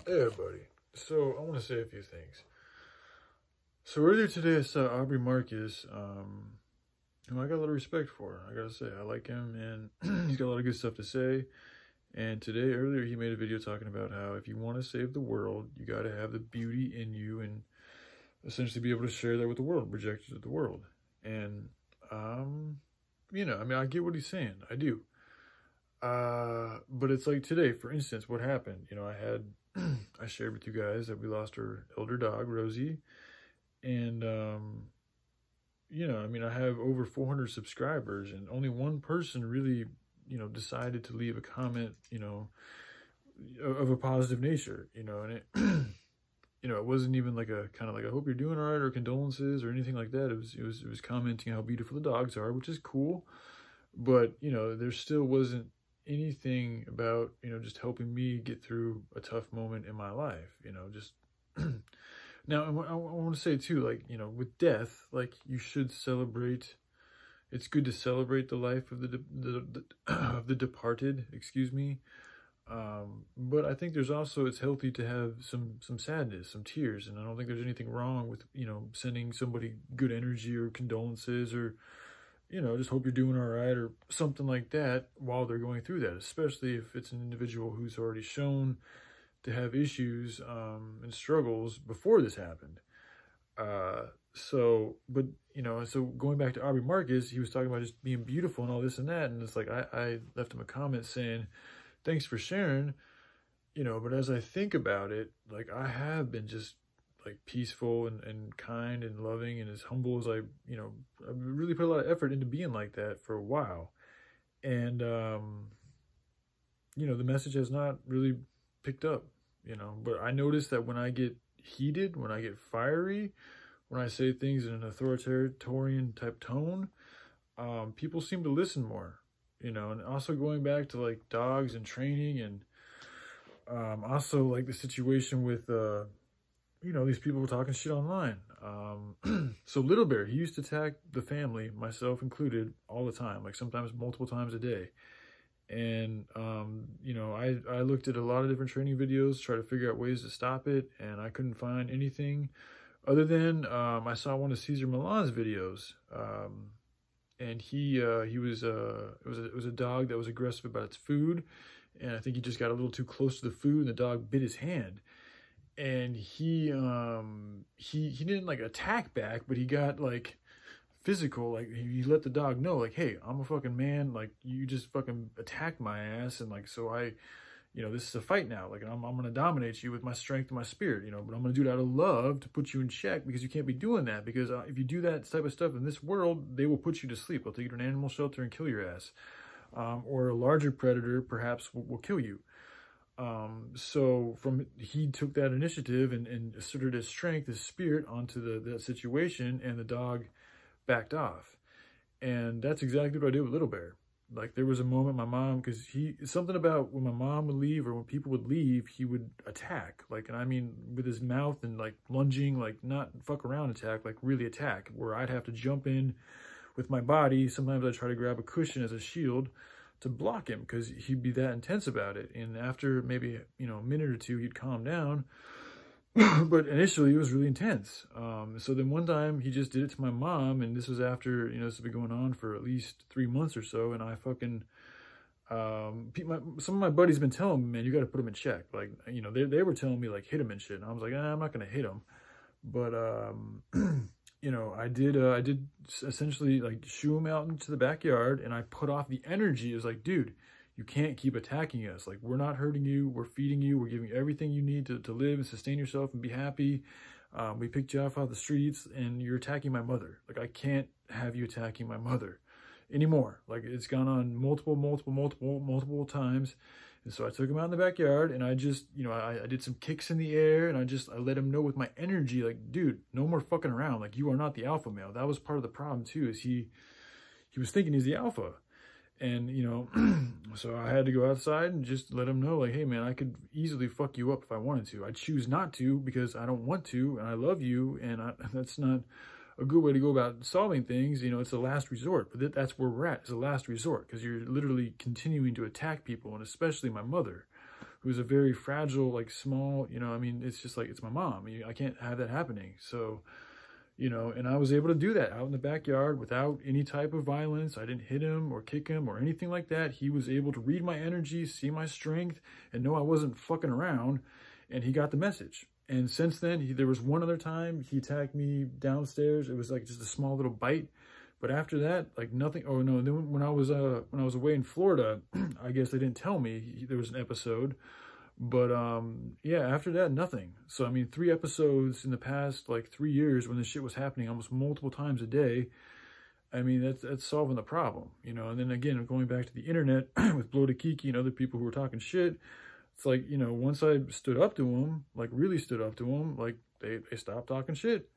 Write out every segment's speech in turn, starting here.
Hey everybody. So I want to say a few things. So earlier today I saw Aubrey Marcus, who I got a lot of respect for. I gotta say, I like him and he's got a lot of good stuff to say. And today, earlier, he made a video talking about how if you want to save the world, you gotta have the beauty in you and essentially be able to share that with the world, project it to the world. And, you know, I mean, I get what he's saying. I do. But it's like today, for instance, what happened? You know, I shared with you guys that we lost our elder dog, Rosie. And, you know, I mean, I have over 400 subscribers and only one person really, you know, decided to leave a comment, you know, of a positive nature, you know, and it, you know, it wasn't even like a kind of like, I hope you're doing all right or condolences or anything like that. It was commenting how beautiful the dogs are, which is cool. But, you know, there still wasn't anything about, you know, just helping me get through a tough moment in my life, you know, just now I want to say too, like, you know, with death, like you should celebrate. It's good to celebrate the life of the departed, excuse me. But I think there's also, it's healthy to have some sadness, some tears. And I don't think there's anything wrong with, you know, sending somebody good energy or condolences or, you know, just hope you're doing all right or something like that while they're going through that, especially if it's an individual who's already shown to have issues and struggles before this happened. But, you know, so going back to Aubrey Marcus, he was talking about just being beautiful and all this and that. And it's like, I left him a comment saying, thanks for sharing, you know, but as I think about it, like I have been just like peaceful and kind and loving and as humble as I, you know, I really put a lot of effort into being like that for a while. And, you know, the message has not really picked up, you know, but I noticed that when I get heated, when I get fiery, when I say things in an authoritarian type tone, people seem to listen more, you know. And also going back to like dogs and training and also like the situation with, you know, these people talking shit online. So Little Bear, he used to attack the family, myself included, all the time, like sometimes multiple times a day. And, you know, I looked at a lot of different training videos, try to figure out ways to stop it, and I couldn't find anything other than, I saw one of Cesar Millan's videos, and it was a dog that was aggressive about its food, and I think he just got a little too close to the food, and the dog bit his hand, and he didn't like attack back, but he got like physical, like he let the dog know, like, hey, I'm a fucking man, like you just fucking attacked my ass, and like so you know, this is a fight now. Like, I'm going to dominate you with my strength and my spirit, you know, but I'm going to do it out of love to put you in check because you can't be doing that. Because if you do that type of stuff in this world, they will put you to sleep. They'll take you to an animal shelter and kill your ass. Or a larger predator perhaps will kill you. So he took that initiative and asserted his strength, his spirit onto that situation, and the dog backed off. And that's exactly what I did with Little Bear. Like, there was a moment my mom, because something about when my mom would leave or when people would leave, he would attack. Like, and I mean, with his mouth and like lunging, like not fuck around attack, like really attack, where I'd have to jump in with my body. Sometimes I'd try to grab a cushion as a shield to block him because he'd be that intense about it. And after maybe, you know, a minute or two, he'd calm down. But initially it was really intense. So then one time he just did it to my mom, and this was after, you know, this has been going on for at least 3 months or so. And I fucking, some of my buddies been telling me, man, you got to put him in check. Like, you know, they were telling me like, hit him and shit. And I was like, I'm not going to hit him. But, you know, I did essentially like shoo him out into the backyard, and I put off the energy. It was like, dude, you can't keep attacking us. Like, we're not hurting you. We're feeding you. We're giving you everything you need to live and sustain yourself and be happy. We picked you off the streets, and you're attacking my mother. Like, I can't have you attacking my mother anymore. Like, it's gone on multiple times. And so I took him out in the backyard, and I just, you know, I did some kicks in the air, and I let him know with my energy, like, dude, no more fucking around. Like, you are not the alpha male. That was part of the problem too, is he was thinking he's the alpha. And, you know, so I had to go outside and just let him know, like, hey, man, I could easily fuck you up if I wanted to. I choose not to because I don't want to, and I love you, and that's not a good way to go about solving things. You know, it's a last resort, but that's where we're at. It's a last resort because you're literally continuing to attack people, and especially my mother, who's a very fragile, like small, you know, I mean, it's just like, it's my mom. I can't have that happening. So, you know, and I was able to do that out in the backyard without any type of violence. I didn't hit him or kick him or anything like that. He was able to read my energy, see my strength, and know I wasn't fucking around. And he got the message. And since then, there was one other time he attacked me downstairs. It was like just a small little bite. But after that, like nothing. Oh no! Then when I was away in Florida, I guess they didn't tell me there was an episode. But yeah, after that, nothing. So I mean, 3 episodes in the past like 3 years when this shit was happening almost multiple times a day. I mean, that's solving the problem, you know. And then again, going back to the internet with Bloated Kiki and other people who were talking shit. It's like, you know, once I stood up to them, like really stood up to them, like they stopped talking shit.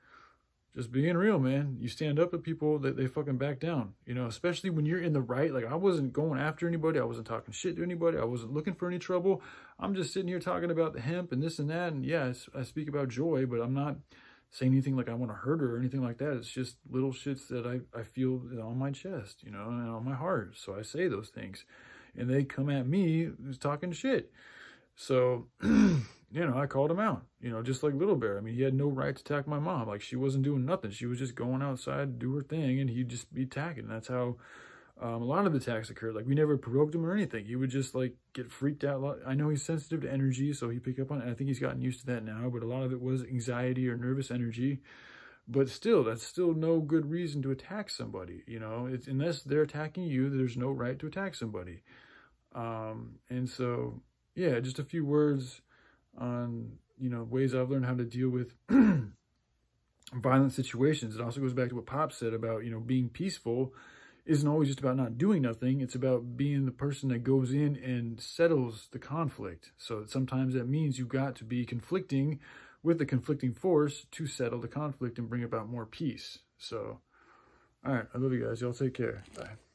Just being real, man. You stand up to people, that they fucking back down, you know, especially when you're in the right. Like I wasn't going after anybody. I wasn't talking shit to anybody. I wasn't looking for any trouble. I'm just sitting here talking about the hemp and this and that. And yeah, I speak about joy, but I'm not saying anything like I want to hurt her or anything like that. It's just little shits that I feel on my chest, you know, and on my heart. So I say those things and they come at me talking shit. So, you know, I called him out, you know, just like Little Bear. I mean, he had no right to attack my mom. Like, she wasn't doing nothing. She was just going outside to do her thing, and he'd just be attacking. That's how a lot of the attacks occurred. Like, we never provoked him or anything. He would just, like, get freaked out. I know he's sensitive to energy, so he picked up on it. I think he's gotten used to that now, but a lot of it was anxiety or nervous energy. But still, that's still no good reason to attack somebody, you know. It's, unless they're attacking you, there's no right to attack somebody. And so... yeah, just a few words on, you know, ways I've learned how to deal with violent situations. It also goes back to what Pop said about, you know, being peaceful isn't always just about not doing nothing. It's about being the person that goes in and settles the conflict. So sometimes that means you've got to be conflicting with the conflicting force to settle the conflict and bring about more peace. So, all right, I love you guys. Y'all take care. Bye.